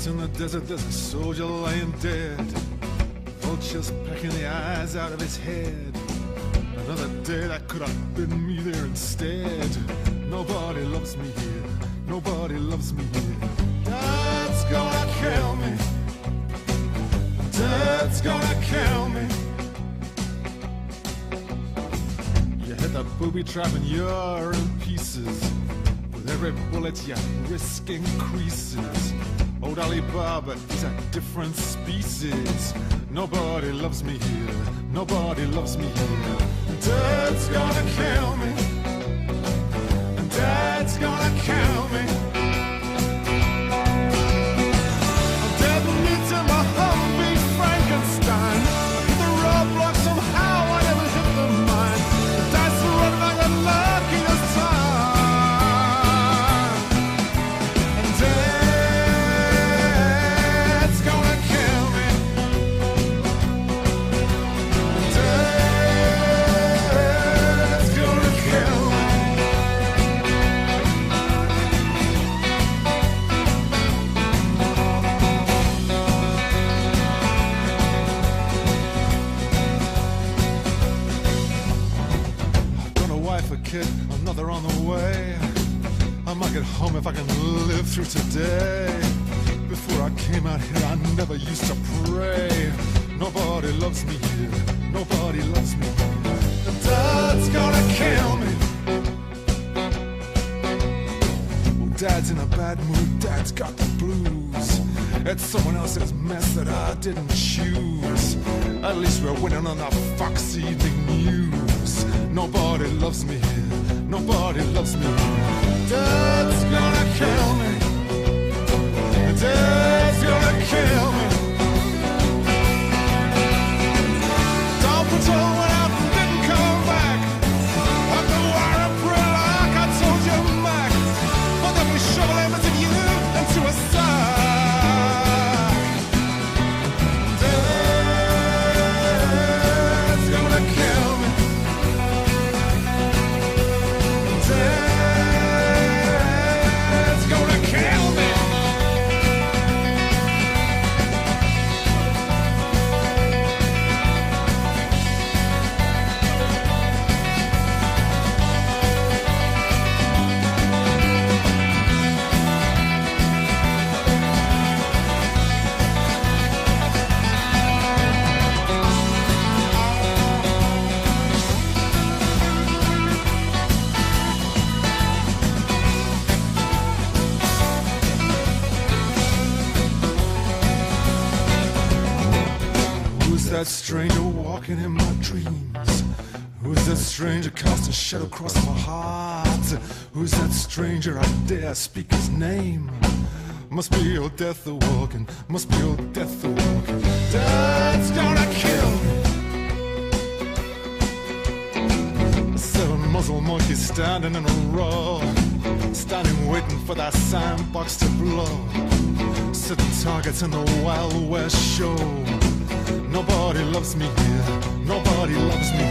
In the desert, there's a soldier lying dead. Vultures pecking the eyes out of his head. Another day that could have been me there instead. Nobody loves me here. Nobody loves me here. Dad's gonna kill me. Dad's gonna kill me. You hit the booby trap and you're in pieces. With every bullet your risk increases. Old Alibaba, he's a different species. Nobody loves me here. Nobody loves me here. Dad's gonna kill me. Dad's gonna kill me. I'm dead meat in my Humvee Frankenstein. I hit the roadblock somehow, I never hit the mine. The dice are running like the luckiest time. And Dad's gonna kill me. Dad's gonna kill me. A kid, another on the way. I might get home if I can live through today. Before I came out here, I never used to pray. Nobody loves me here. Nobody loves me here. Dad's gonna kill me. Well, Dad's in a bad mood. Dad's got the blues. It's someone else's mess that I didn't choose. At least we're winning on the Fox Evening News. Nobody loves me here. Nobody loves me here. Dad's gonna kill me. Dad's gonna kill me. Don't Patrol went out and didn't come back. Up the wire and pray like I told you, Mac. But then we shovel everything you into a sack. Dad's gonna kill me. Dad's gonna kill me. Who's that stranger walking in my dreams? Who's that stranger casting a shadow across my heart? Who's that stranger I dare speak his name? Must be old death a walking, must be old death a walking. Dad's gonna kill me. 7 muzzle monkeys standing in a row, standing waiting for that sandbox to blow. Sitting targets in the Wild West show. Nobody loves me here. Nobody loves me